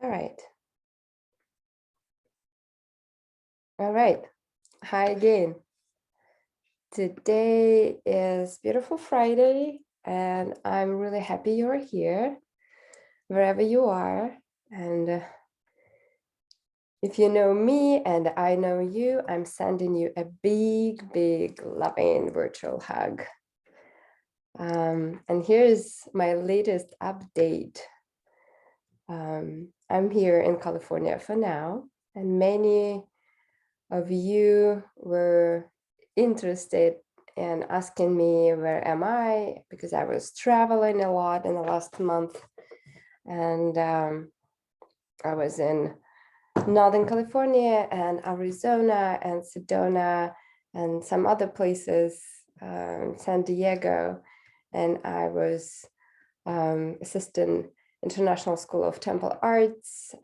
All right. All right. Hi again. Today is beautiful Friday, and I'm really happy you're here, wherever you are. And if you know me and I know you, I'm sending you a big, big, loving virtual hug. And here's my latest update. I'm here in California for now, and many of you were interested in asking me where am I, because I was traveling a lot in the last month, and I was in Northern California and Arizona and Sedona and some other places, San Diego, and I was assisting International School of Temple Arts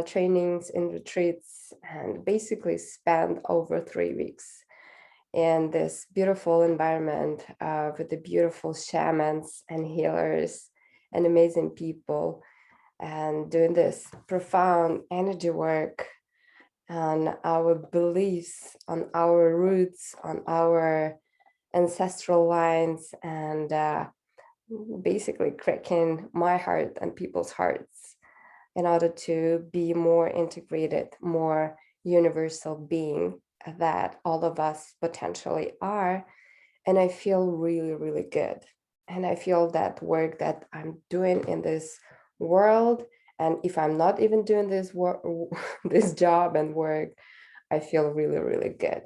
trainings and retreats, and basically spent over 3 weeks in this beautiful environment with the beautiful shamans and healers and amazing people, and doing this profound energy work on our beliefs, on our roots, on our ancestral lines, and basically cracking my heart and people's hearts in order to be more integrated, more universal being that all of us potentially are. And I feel really, really good. And I feel that work that I'm doing in this world, and if I'm not even doing this work, this job and work, I feel really, really good.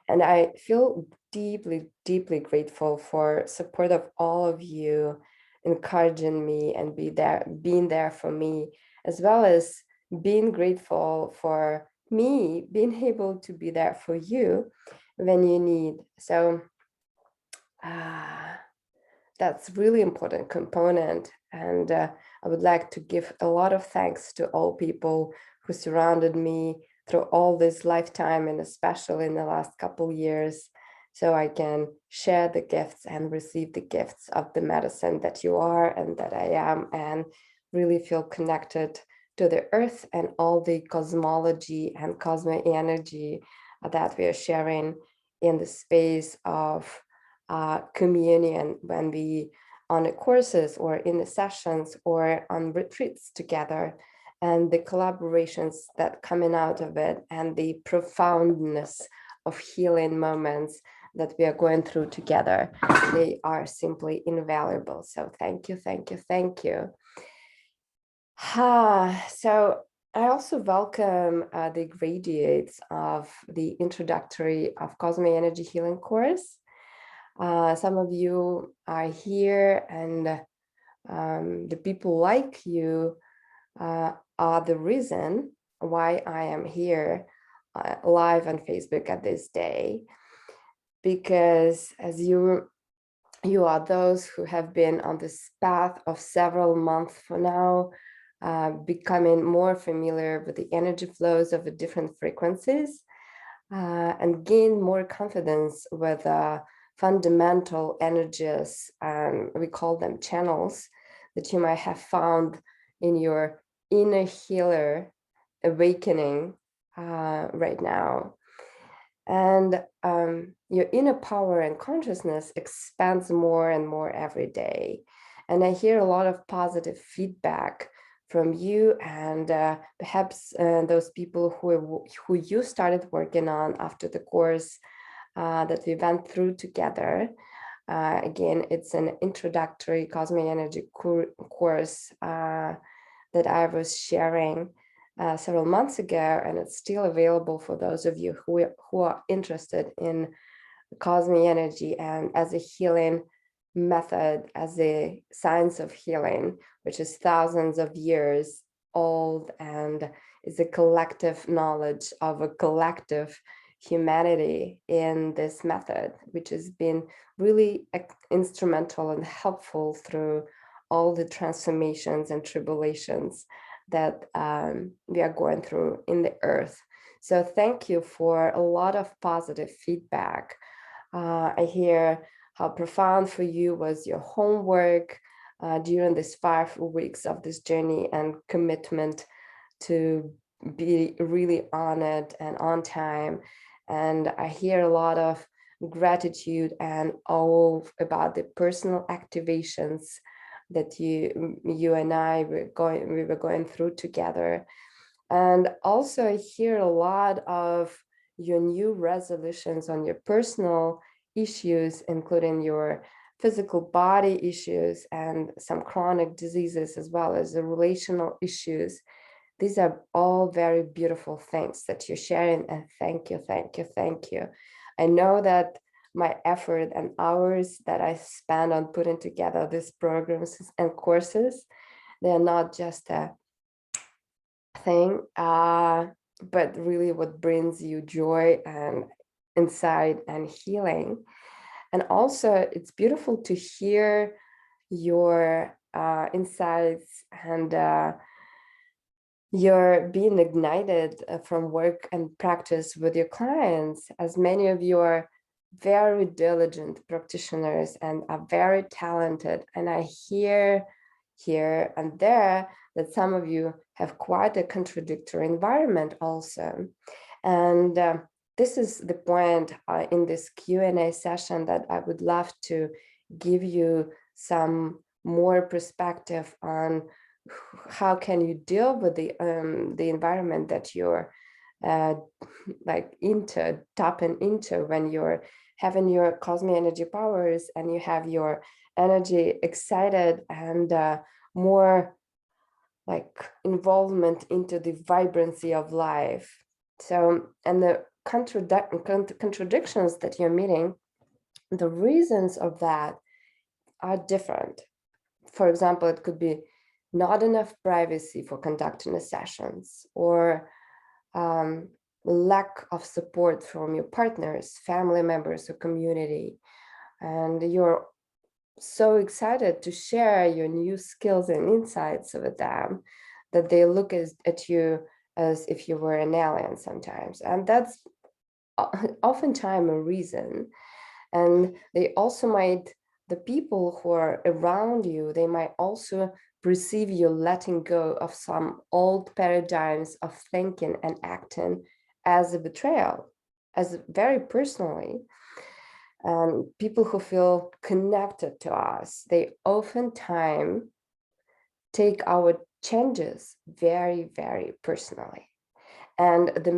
And I feel deeply, deeply grateful for support of all of you encouraging me and being there for me, as well as being grateful for me being able to be there for you when you need. So that's really important component. And I would like to give a lot of thanks to all people who surrounded me through all this lifetime, and especially in the last couple years, so I can share the gifts and receive the gifts of the medicine that you are and that I am, and really feel connected to the earth and all the cosmology and cosmoenergy that we are sharing in the space of communion when we on the courses or in the sessions or on retreats together, and the collaborations that coming out of it, and the profoundness of healing moments that we are going through together. They are simply invaluable. So thank you, thank you, thank you. So I also welcome the graduates of the introductory of Cosmoenergy healing course. Some of you are here, and the people like you are the reason why I am here live on Facebook at this day, because as you are those who have been on this path of several months for now, becoming more familiar with the energy flows of the different frequencies, and gain more confidence with fundamental energies, we call them channels, that you might have found in your inner healer awakening right now. And your inner power and consciousness expands more and more every day. And I hear a lot of positive feedback from you, and perhaps those people who you started working on after the course that we went through together. Again, it's an introductory Cosmoenergy course that I was sharing several months ago, and it's still available for those of you who are interested in Cosmoenergy and as a healing method, as a science of healing, which is thousands of years old and is a collective knowledge of a collective humanity in this method, which has been really instrumental and helpful through all the transformations and tribulations that we are going through in the earth. So thank you for a lot of positive feedback. I hear how profound for you was your homework during these 5 weeks of this journey and commitment to be really on it and on time. And I hear a lot of gratitude and awe about the personal activations that you and I we were going through together. And also I hear a lot of your new resolutions on your personal issues, including your physical body issues and some chronic diseases, as well as the relational issues. These are all very beautiful things that you're sharing, and thank you, thank you, thank you. I know that my effort and hours that I spend on putting together these programs and courses, they're not just a thing, but really what brings you joy and insight and healing. And also it's beautiful to hear your insights, and you're being ignited from work and practice with your clients, as many of you are very diligent practitioners and are very talented. And I hear here and there that some of you have quite a contradictory environment also. And this is the point in this Q&A session that I would love to give you some more perspective on how can you deal with the environment that you're tapping into when you're having your cosmic energy powers and you have your energy excited and more like involvement into the vibrancy of life. So, and the contradictions that you're meeting, the reasons of that are different. For example, it could be not enough privacy for conducting the sessions, or lack of support from your partners, family members, or community. And you're so excited to share your new skills and insights with them that they look at you as if you were an alien sometimes. And that's oftentimes a reason. And they also might, the people who are around you, they might also perceive you letting go of some old paradigms of thinking and acting as a betrayal, as very personally. People who feel connected to us, they oftentimes take our changes very, very personally. And the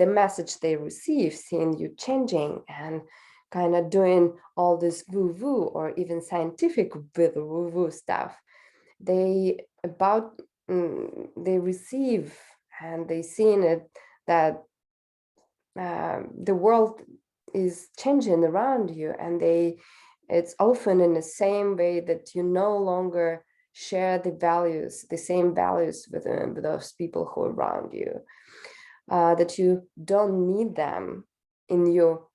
message they receive, seeing you changing and kind of doing all this woo-woo or even scientific woo-woo stuff, they receive and they seen it that the world is changing around you, and it's often in the same way that you no longer share the same values with those people who are around you, that you don't need them in your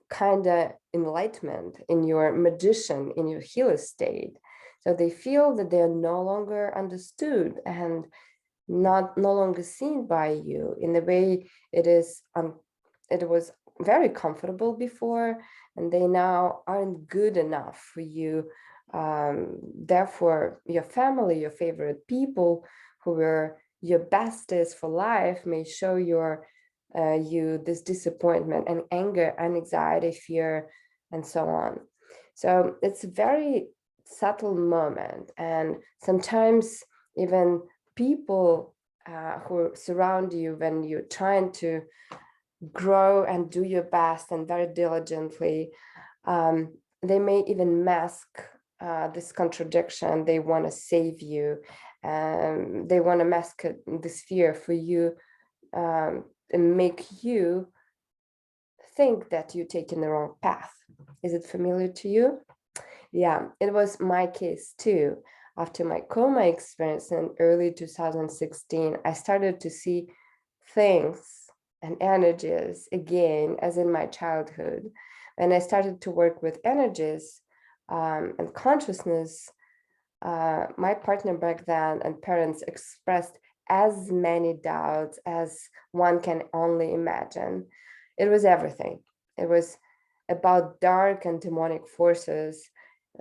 kind of enlightenment, in your magician, in your healer state. So they feel that they're no longer understood and no longer seen by you in the way it was very comfortable before, and they now aren't good enough for you. Therefore, your family, your favorite people who were your besties for life may show you this disappointment and anger and anxiety, fear, and so on. So it's a very subtle moment, and sometimes even people who surround you when you're trying to grow and do your best and very diligently, they may even mask this contradiction. They want to save you, and they want to mask this fear for you, and make you think that you're taking the wrong path. Is it familiar to you? Yeah, it was my case too. After my coma experience in early 2016, I started to see things and energies again, as in my childhood. And I started to work with energies and consciousness. My partner back then and parents expressed as many doubts as one can only imagine. It was everything. It was about dark and demonic forces,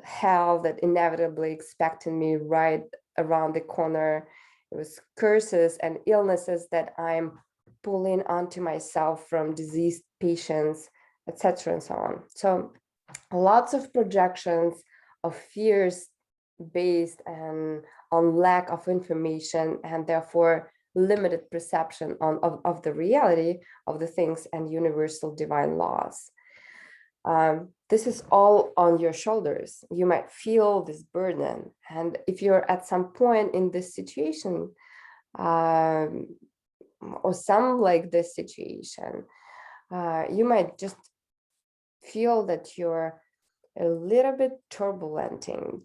hell that inevitably expected me right around the corner, with curses and illnesses that I'm pulling onto myself from diseased patients, etc., and so on. So lots of projections of fears based on lack of information, and therefore limited perception of the reality of the things and universal divine laws. This is all on your shoulders. You might feel this burden. And if you're at some point in this situation, or some like this situation, you might just feel that you're a little bit turbulating,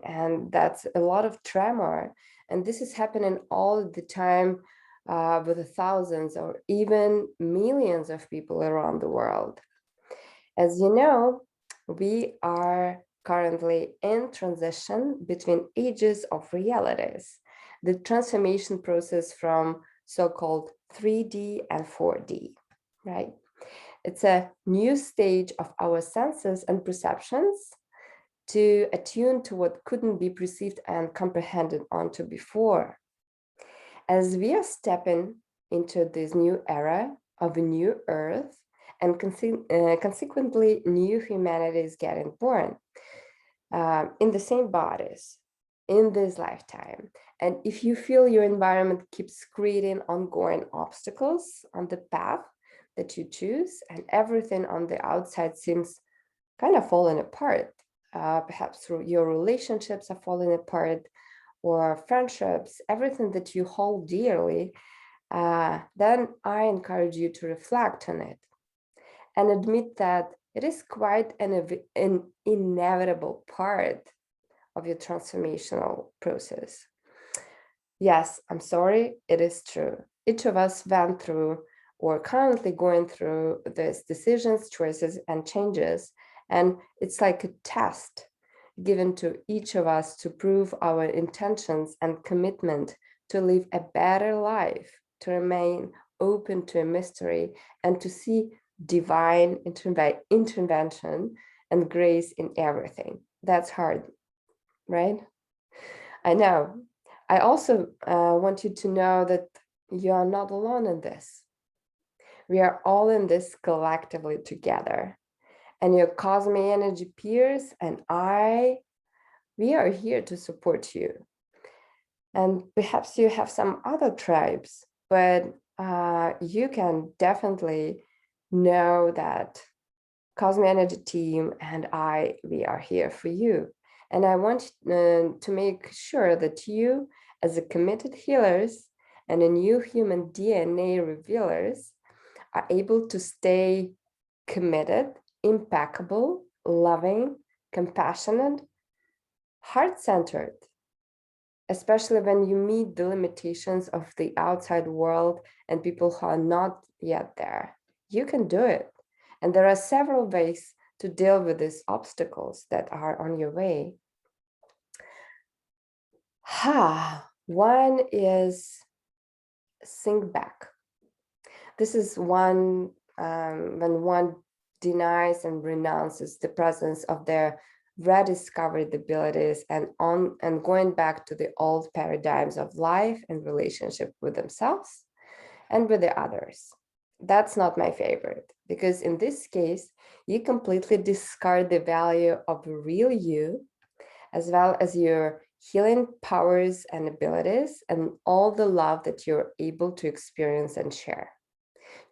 and that's a lot of tremor. And this is happening all the time with thousands or even millions of people around the world. As you know, we are currently in transition between ages of realities, the transformation process from so-called 3D and 4D, right? It's a new stage of our senses and perceptions to attune to what couldn't be perceived and comprehended onto before. As we are stepping into this new era of a new earth, and consequently new humanity is getting born in the same bodies in this lifetime. And if you feel your environment keeps creating ongoing obstacles on the path that you choose, and everything on the outside seems kind of falling apart, perhaps through your relationships are falling apart, or friendships, everything that you hold dearly, then I encourage you to reflect on it and admit that it is quite an inevitable part of your transformational process. Yes, I'm sorry, it is true. Each of us went through or currently going through these decisions, choices, and changes. And it's like a test given to each of us to prove our intentions and commitment to live a better life, to remain open to a mystery, and to see divine intervention and grace in everything. That's hard, right? I know. I also want you to know that you are not alone in this. We are all in this collectively together. And your Cosmoenergy peers and we are here to support you. And perhaps you have some other tribes, but you can definitely know that Cosmoenergy team and we are here for you. And I want to make sure that you, as a committed healers and a new human DNA revealers, are able to stay committed, impeccable, loving, compassionate, heart-centered, especially when you meet the limitations of the outside world and people who are not yet there. You can do it. And there are several ways to deal with these obstacles that are on your way. One is think back. This is one when one denies and renounces the presence of their rediscovered abilities and going back to the old paradigms of life and relationship with themselves and with the others. That's not my favorite, because in this case, you completely discard the value of real you, as well as your healing powers and abilities and all the love that you're able to experience and share.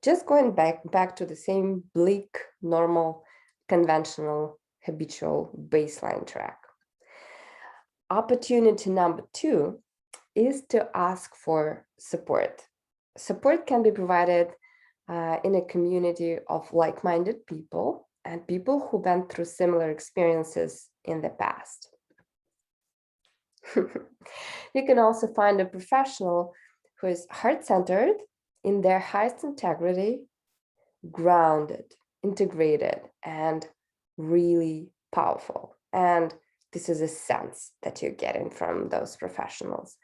Just going back to the same bleak, normal, conventional, habitual baseline track. Opportunity number 2 is to ask for support. Support can be provided in a community of like-minded people and people who went through similar experiences in the past. You can also find a professional who is heart-centered, in their highest integrity, grounded, integrated, and really powerful. And this is a sense that you're getting from those professionals.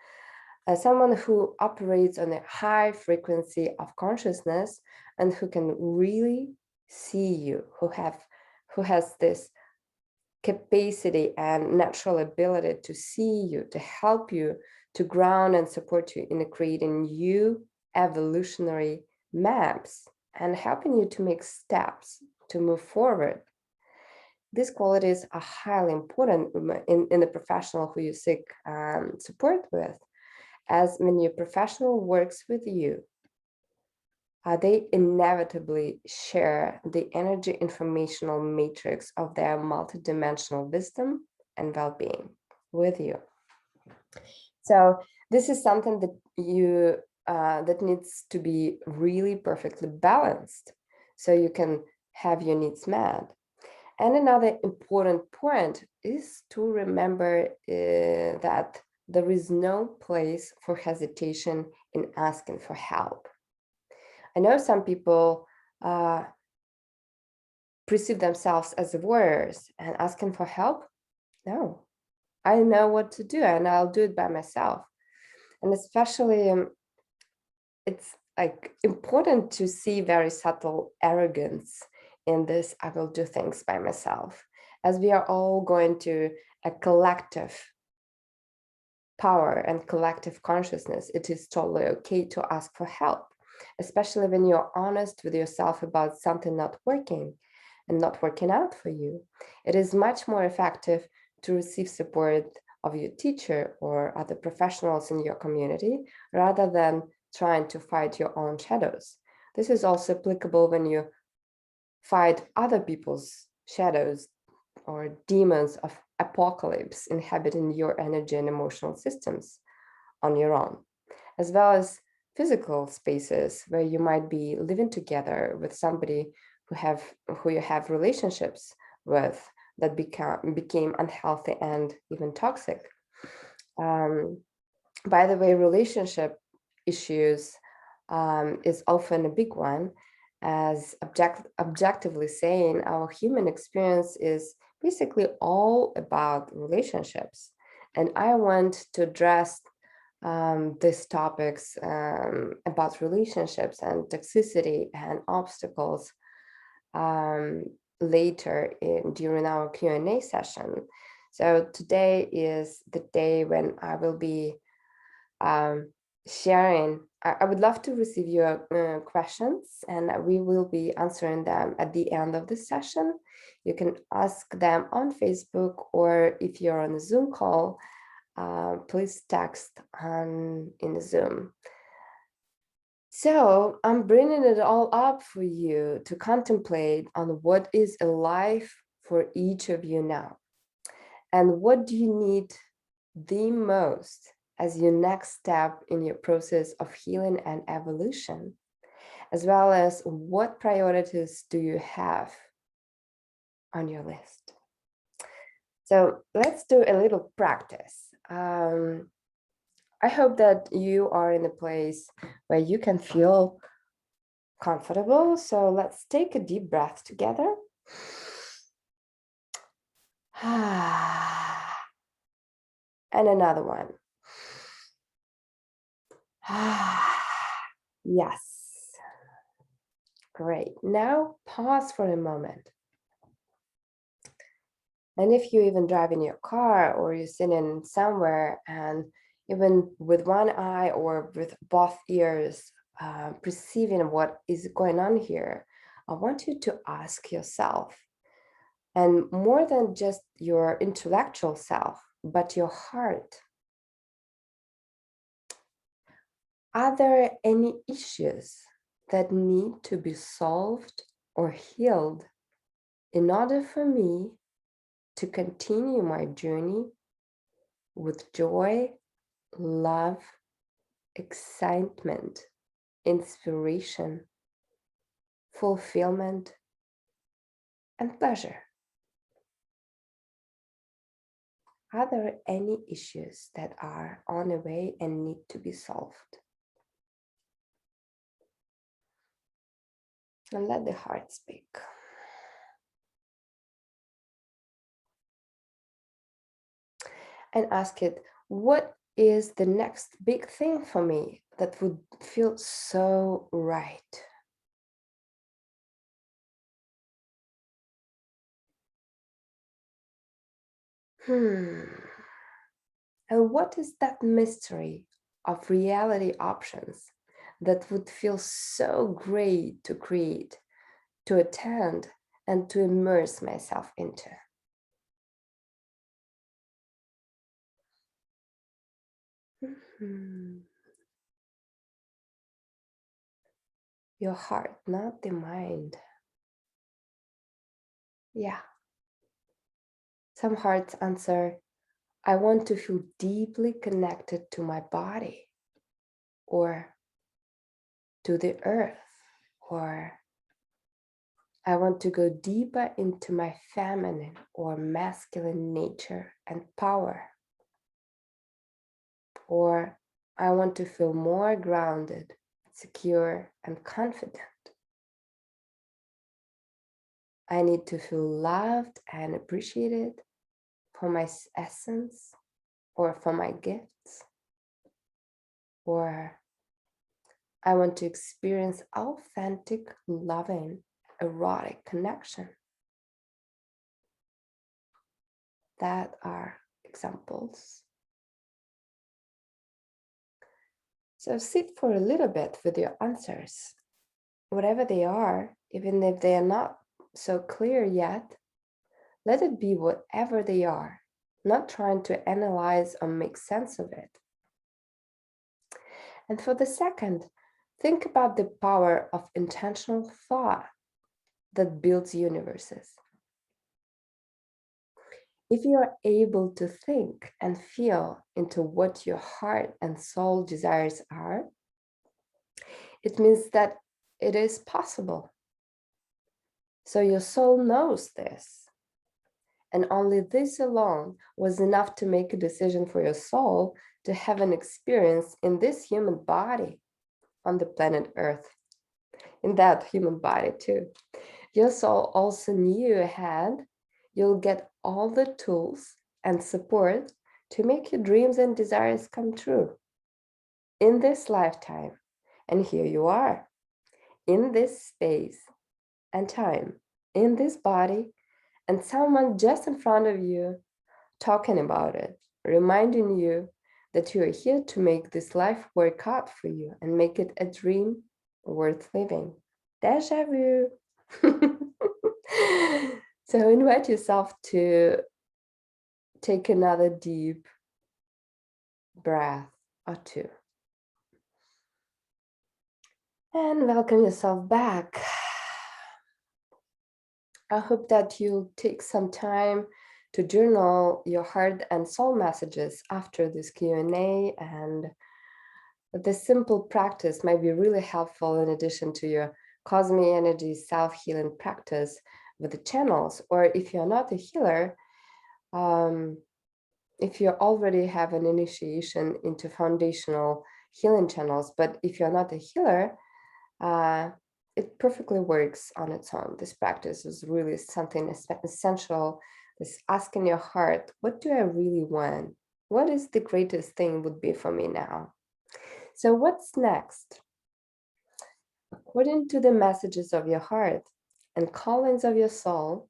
Someone who operates on a high frequency of consciousness and who can really see you, who has this capacity and natural ability to see you, to help you to ground and support you in creating new evolutionary maps and helping you to make steps to move forward. These qualities are highly important in the professional who you seek support with, as when your professional works with you, they inevitably share the energy informational matrix of their multidimensional wisdom and well-being with you. So this is something that you that needs to be really perfectly balanced so you can have your needs met. And another important point is to remember that there is no place for hesitation in asking for help. I know some people perceive themselves as warriors and asking for help. No, I know what to do and I'll do it by myself. And especially it's like important to see very subtle arrogance in this, I will do things by myself, as we are all going to a collective power and collective consciousness. It is totally okay to ask for help, especially when you're honest with yourself about something not working and not working out for you. It is much more effective to receive support of your teacher or other professionals in your community rather than trying to fight your own shadows. This is also applicable when you fight other people's shadows or demons of apocalypse inhabiting your energy and emotional systems on your own, as well as physical spaces where you might be living together with somebody who you have relationships with that became unhealthy and even toxic. By the way, relationship issues is often a big one, as objectively saying, our human experience is basically all about relationships. And I want to address these topics about relationships and toxicity and obstacles later during our Q&A session. So today is the day when I will be sharing. I would love to receive your questions, and we will be answering them at the end of the session. You can ask them on Facebook, or if you're on a Zoom call, please text in the Zoom. So I'm bringing it all up for you to contemplate on what is a life for each of you now, and what do you need the most as your next step in your process of healing and evolution, as well as what priorities do you have on your list. So let's do a little practice. I hope that you are in a place where you can feel comfortable. So let's take a deep breath together. And another one. Yes. Great. Now pause for a moment. And if you even drive in your car or you're sitting somewhere and even with one eye or with both ears perceiving what is going on here, I want you to ask yourself, and more than just your intellectual self, but your heart, are there any issues that need to be solved or healed in order for me to continue my journey with joy, love, excitement, inspiration, fulfillment, and pleasure? Are there any issues that are on the way and need to be solved? And let the heart speak. And ask it, what is the next big thing for me that would feel so right? And what is that mystery of reality options that would feel so great to create, to attend, and to immerse myself into? Your heart, not the mind. Yeah. Some hearts answer, I want to feel deeply connected to my body, or to the earth, or I want to go deeper into my feminine or masculine nature and power, or I want to feel more grounded, secure, and confident. I need to feel loved and appreciated for my essence or for my gifts, or I want to experience authentic, loving, erotic connection. That are examples. So sit for a little bit with your answers, whatever they are, even if they are not so clear yet. Let it be whatever they are, not trying to analyze or make sense of it. And for the second, think about the power of intentional thought that builds universes. If you are able to think and feel into what your heart and soul desires are, it means that it is possible. So your soul knows this. And only this alone was enough to make a decision for your soul to have an experience in this human body on the planet Earth, in that human body too. Your soul also knew ahead you'll get all the tools and support to make your dreams and desires come true in this lifetime. And here you are, in this space and time, in this body, and someone just in front of you talking about it, reminding you that you are here to make this life work out for you and make it a dream worth living. Deja vu. So invite yourself to take another deep breath or two. And welcome yourself back. I hope that you'll take some time to journal your heart and soul messages after this Q&A, and this simple practice might be really helpful in addition to your Cosmoenergy self-healing practice with the channels. Or if you're not a healer, if you already have an initiation into foundational healing channels, but if you're not a healer, it perfectly works on its own. This practice is really something essential. Is asking your heart, what do I really want? What is the greatest thing would be for me now? So what's next? According to the messages of your heart and callings of your soul,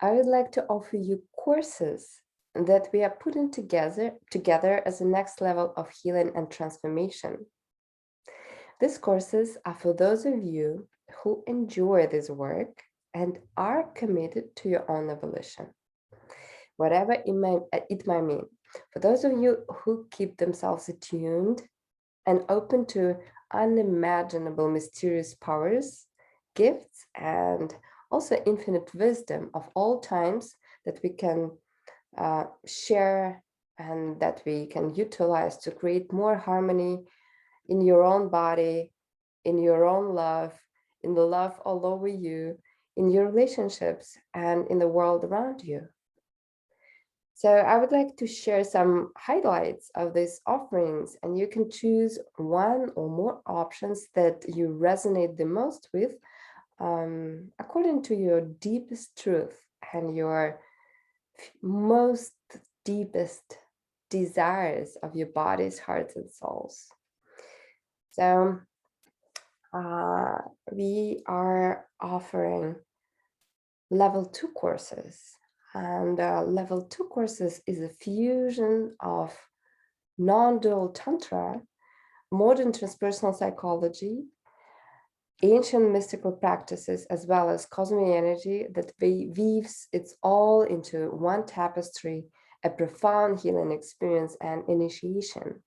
I would like to offer you courses that we are putting together as the next level of healing and transformation. These courses are for those of you who enjoy this work and are committed to your own evolution, whatever it might mean. For those of you who keep themselves attuned and open to unimaginable mysterious powers, gifts, and also infinite wisdom of all times that we can share and that we can utilize to create more harmony in your own body, in your own love, in the love all over you, in your relationships, and in the world around you. So I would like to share some highlights of these offerings, and you can choose one or more options that you resonate the most with, according to your deepest truth and your most deepest desires of your bodies, hearts, and souls. So we are offering level 2 courses And level 2 courses is a fusion of non-dual tantra, modern transpersonal psychology, ancient mystical practices, as well as Cosmoenergy that weaves it all into one tapestry, a profound healing experience and initiation.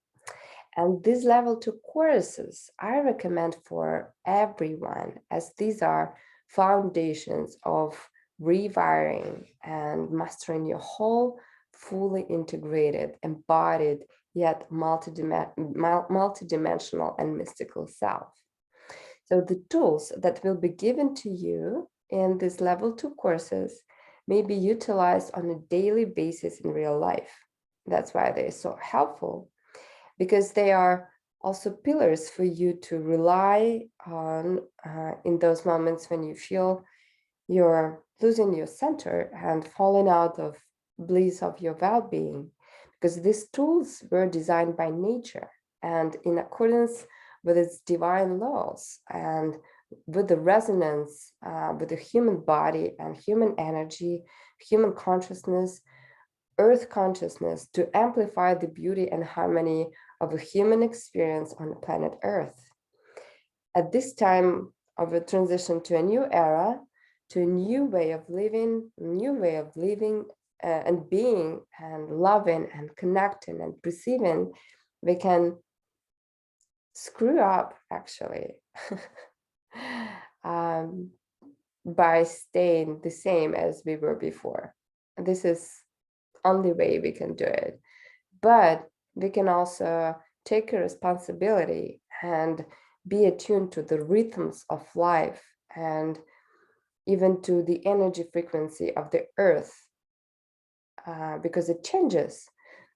And these level 2 courses I recommend for everyone, as these are foundations of rewiring and mastering your whole fully integrated, embodied, yet multidimensional and mystical self. So the tools that will be given to you in these level 2 courses may be utilized on a daily basis in real life. That's why they're so helpful, because they are also pillars for you to rely on in those moments when you feel you're losing your center and falling out of bliss of your well-being, because these tools were designed by nature and in accordance with its divine laws and with the resonance with the human body and human energy, human consciousness, earth consciousness, to amplify the beauty and harmony of a human experience on the planet Earth. At this time of a transition to a new era, to a new way of living, and being and loving and connecting and perceiving, we can screw up actually by staying the same as we were before. This is only way we can do it. But we can also take a responsibility and be attuned to the rhythms of life and even to the energy frequency of the earth, because it changes.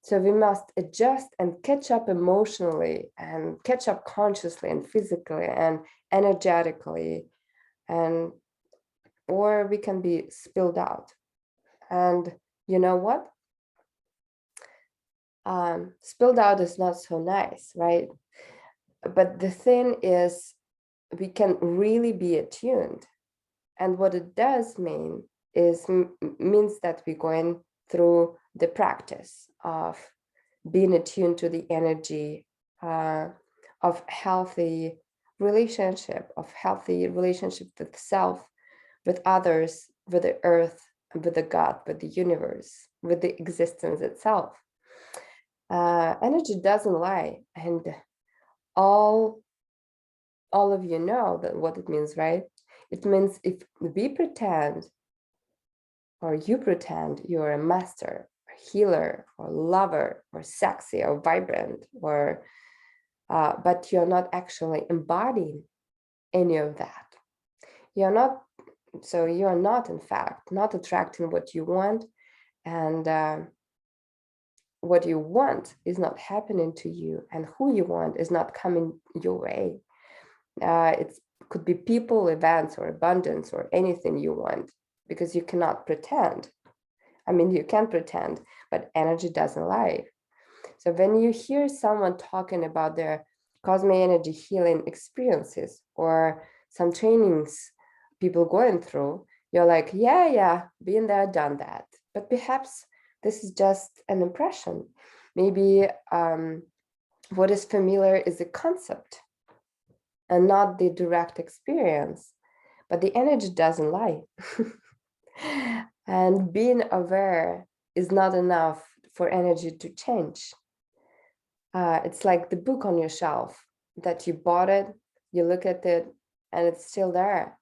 So we must adjust and catch up emotionally and catch up consciously and physically and energetically, and or we can be spilled out. And you know what? Spilled out is not so nice, right? But the thing is, we can really be attuned. And what it does mean is means that we're going through the practice of being attuned to the energy of healthy relationship with self, with others, with the earth, with the God, with the universe, with the existence itself. Energy doesn't lie, and all of you know that what it means, right? It means if we pretend, or you pretend you're a master, a healer, or lover, or sexy, or vibrant, or but you're not actually embodying any of that. You're not, so you're not, in fact, not attracting what you want, and what you want is not happening to you, and who you want is not coming your way. It could be people, events, or abundance, or anything you want, because you cannot pretend. I mean, you can pretend, but energy doesn't lie. So when you hear someone talking about their Cosmoenergy healing experiences or some trainings people going through, you're like, yeah, been there, done that. But perhaps this is just an impression. Maybe what is familiar is a concept and not the direct experience, but the energy doesn't lie. And being aware is not enough for energy to change. It's like the book on your shelf that you bought it, you look at it, and it's still there.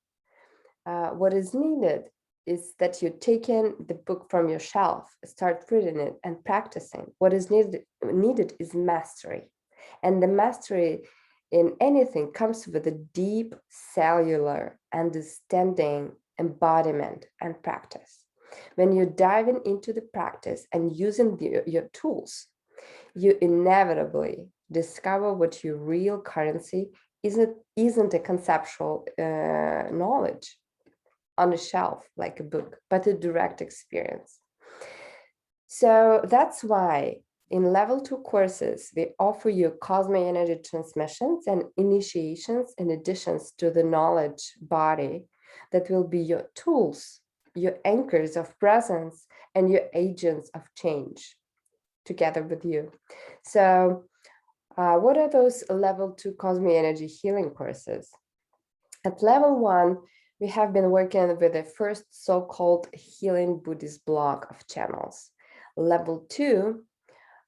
What is needed is that you take in the book from your shelf, start reading it and practicing. What is needed is mastery. And the mastery in anything comes with a deep cellular understanding, embodiment, and practice. When you're diving into the practice and using your tools, you inevitably discover what your real currency isn't a conceptual knowledge on a shelf like a book, but a direct experience. So that's why in level 2 courses, we offer you Cosmoenergy transmissions and initiations in addition to the knowledge body that will be your tools your anchors of presence, and your agents of change together with you. So what are those level 2 Cosmoenergy healing courses? At level 1, we have been working with the first so-called healing Buddhist block of channels. Level 2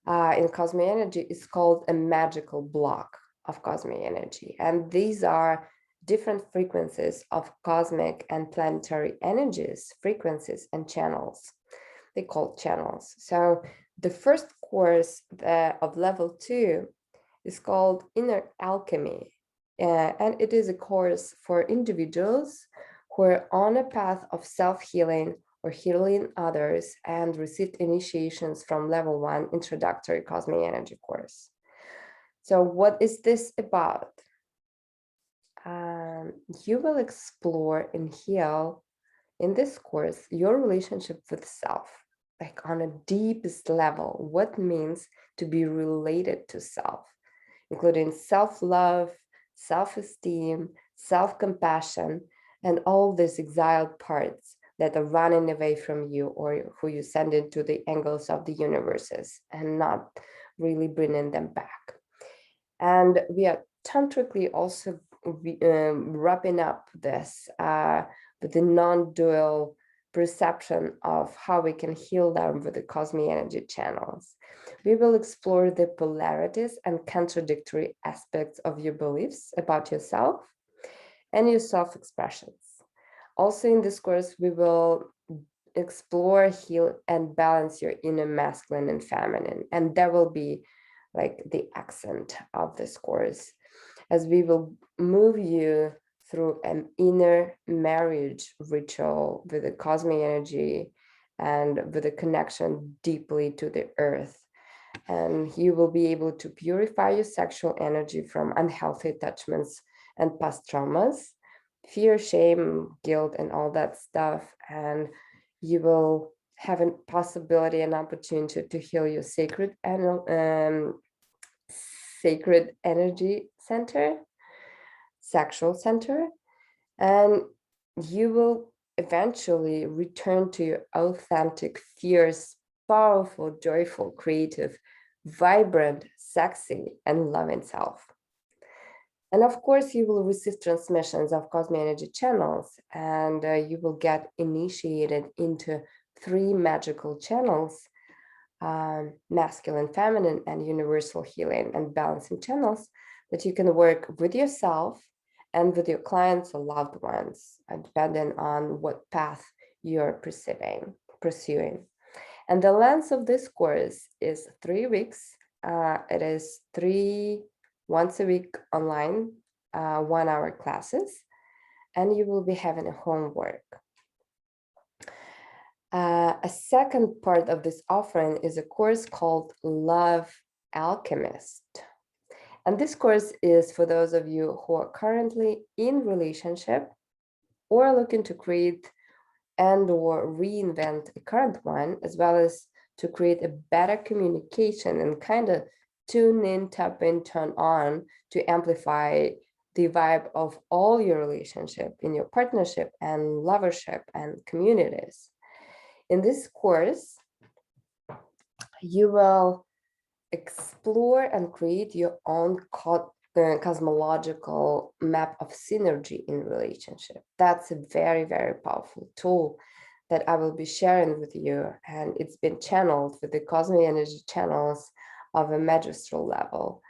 in Cosmoenergy is called a magical block of Cosmoenergy. And these are different frequencies of cosmic and planetary energies, frequencies and channels. They call channels. So the first course of level 2 is called Inner Alchemy. And it is a course for individuals who are on a path of self-healing or healing others and received initiations from level 1 introductory Cosmoenergy course. So what is this about? You will explore and heal in this course your relationship with self, like on a deepest level, what it means to be related to self, including self-love, self-esteem, self-compassion, and all these exiled parts that are running away from you or who you send into the angles of the universes and not really bringing them back. And we are tantrically also wrapping up this with the non-dual perception of how we can heal them with the Cosmoenergy channels. We will explore the polarities and contradictory aspects of your beliefs about yourself and your self-expressions. Also in this course, we will explore, heal, and balance your inner masculine and feminine. And that will be like the accent of this course, as we will move you through an inner marriage ritual with the Cosmoenergy and with a connection deeply to the earth. And you will be able to purify your sexual energy from unhealthy attachments and past traumas, fear, shame, guilt, and all that stuff. And you will have a possibility and opportunity to heal your sacred energy center, sexual center, and you will eventually return to your authentic, fierce, powerful, joyful, creative, vibrant, sexy, and loving self. And of course, you will receive transmissions of Cosmoenergy channels, and you will get initiated into 3 magical channels, masculine, feminine, and universal healing and balancing channels that you can work with yourself and with your clients or loved ones, depending on what path you're pursuing. And the length of this course is 3 weeks. It is 3 once a week online, 1-hour classes, and you will be having a homework. A second part of this offering is a course called Love Alchemist. And this course is for those of you who are currently in relationship or looking to create and or reinvent a current one, as well as to create a better communication and kind of tune in, tap in, turn on to amplify the vibe of all your relationship in your partnership and lovership and communities. In this course, you will explore and create your own cosmological map of synergy in relationship. That's a very, very powerful tool that I will be sharing with you. And it's been channeled with the Cosmoenergy channels of a magistral level.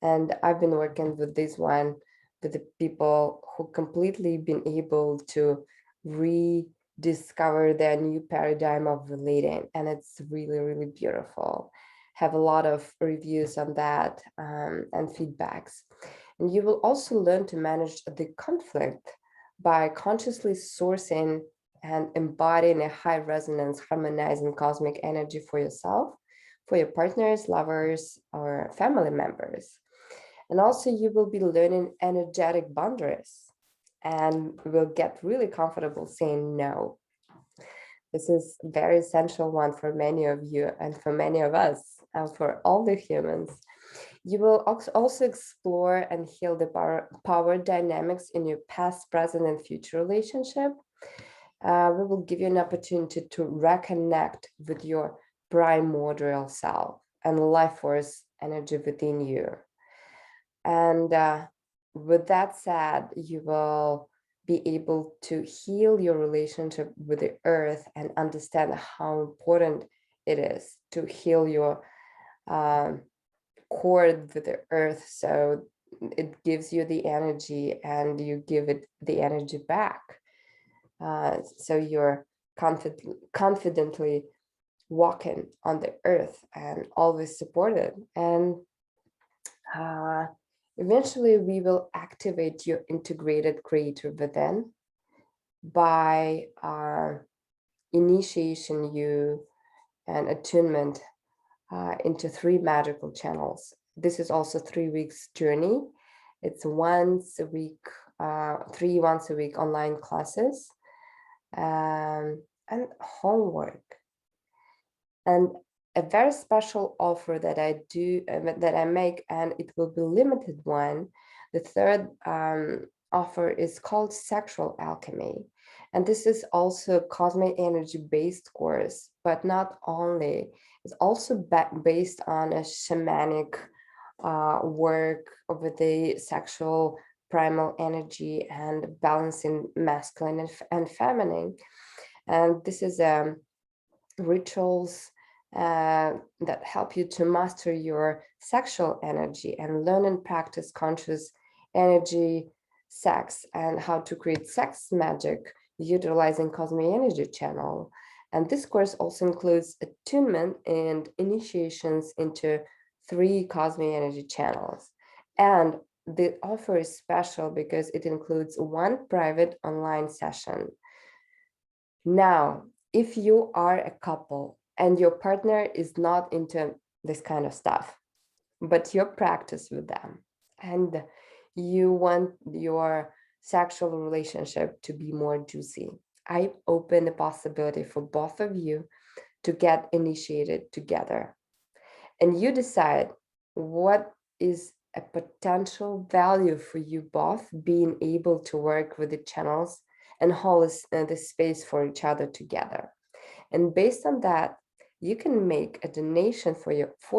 And I've been working with this one with the people who completely been able to rediscover their new paradigm of relating. And it's really, really beautiful. Have a lot of reviews on that and feedbacks. And you will also learn to manage the conflict by consciously sourcing and embodying a high resonance, harmonizing cosmic energy for yourself, for your partners, lovers, or family members. And also you will be learning energetic boundaries and will get really comfortable saying no. This is a very essential one for many of you and for many of us, and for all the humans. You will also explore and heal the power dynamics in your past, present, and future relationship. we will give you an opportunity to reconnect with your primordial self and life force energy within you. And with that said, you will be able to heal your relationship with the earth and understand how important it is to heal your cord with the earth, so it gives you the energy and you give it the energy back. So you're confidently walking on the earth and always supported. And eventually we will activate your integrated creator within by initiation you and attunement into 3 magical channels. This is also 3 weeks journey. It's once a week, 3 once a week online classes, and homework. And a very special offer that I do, that I make, and it will be limited one. The third offer is called Sexual Alchemy. And this is also a cosmic energy based course, but not only, it's also based on a shamanic work with the sexual primal energy and balancing masculine and feminine. And this is rituals that help you to master your sexual energy and learn and practice conscious energy, sex, and how to create sex magic utilizing Cosmoenergy channel. And this course also includes attunement and initiations into 3 Cosmoenergy channels. And the offer is special because it includes 1 private online session. Now, if you are a couple and your partner is not into this kind of stuff, but you practice with them and you want your sexual relationship to be more juicy, I open the possibility for both of you to get initiated together. And you decide what is a potential value for you both being able to work with the channels and hold the space for each other together. And based on that, you can make a donation for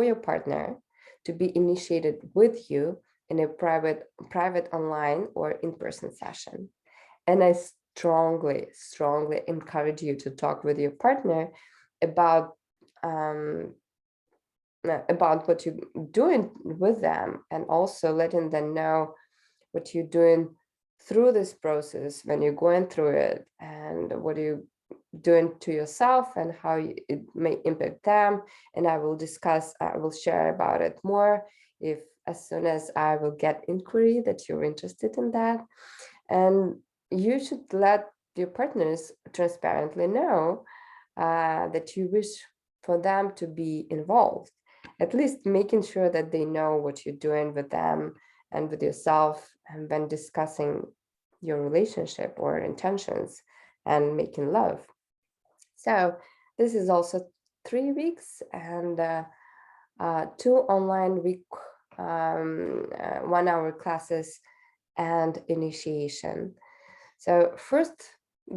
your partner to be initiated with you in a private online or in-person session. And I strongly encourage you to talk with your partner about what you're doing with them, and also letting them know what you're doing through this process when you're going through it, and what you're doing to yourself and how it may impact them. And I will share about it more as soon as I will get inquiry that you're interested in that. And you should let your partners transparently know that you wish for them to be involved, at least making sure that they know what you're doing with them and with yourself, and when discussing your relationship or intentions and making love. So this is also 3 weeks and 2 online week 1-hour classes and initiation. So first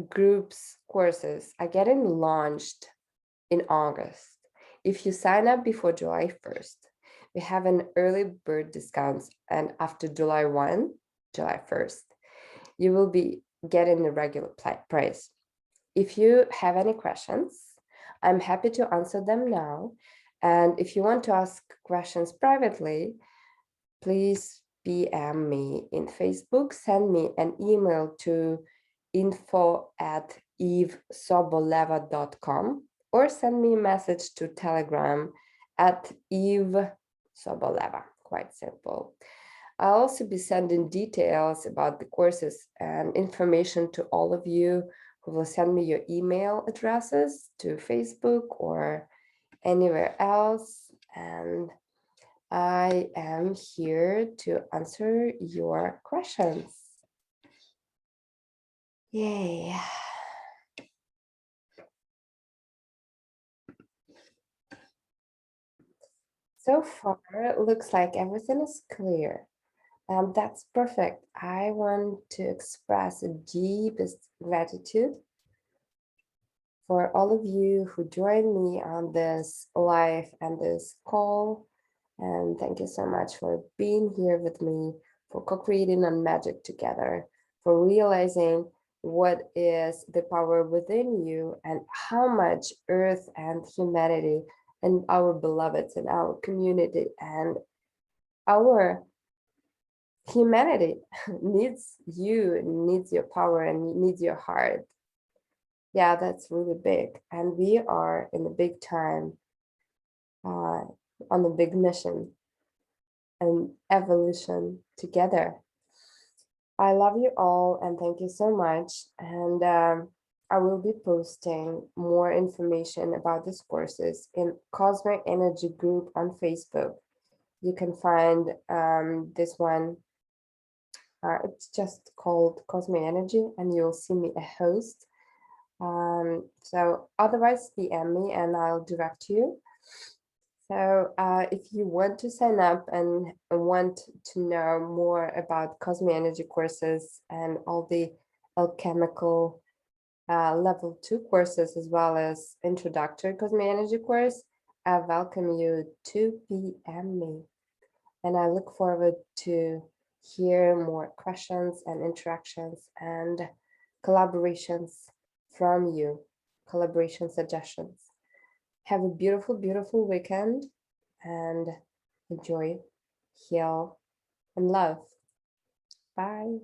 groups courses are getting launched in August. If you sign up before July 1st, we have an early bird discounts, and after July 1st, you will be getting the regular price. If you have any questions, I'm happy to answer them now. And if you want to ask questions privately, please PM me in Facebook, send me an email to info@evesoboleva.com, or send me a message to Telegram @evesoboleva. Quite simple. I'll also be sending details about the courses and information to all of you who will send me your email addresses to Facebook or anywhere else. And I am here to answer your questions. Yay. So far, it looks like everything is clear. That's perfect. I want to express the deepest gratitude for all of you who joined me on this live and this call. And thank you so much for being here with me, for co-creating on magic together, for realizing what is the power within you and how much Earth and humanity and our beloveds and our community and our humanity needs you, needs your power and needs your heart. Yeah, that's really big. And we are in the big time, on the big mission and evolution together. I love you all and thank you so much. And I will be posting more information about these courses in Cosmoenergy group on Facebook. You can find this one. It's just called Cosmoenergy, and you'll see me a host. So otherwise, DM me and I'll direct you. So if you want to sign up and want to know more about Cosmoenergy courses and all the alchemical level 2 courses, as well as introductory Cosmoenergy course, I welcome you to PM me. And I look forward to hear more questions and interactions and collaborations from you, collaboration suggestions. Have a beautiful, beautiful weekend and enjoy, heal, and love. Bye.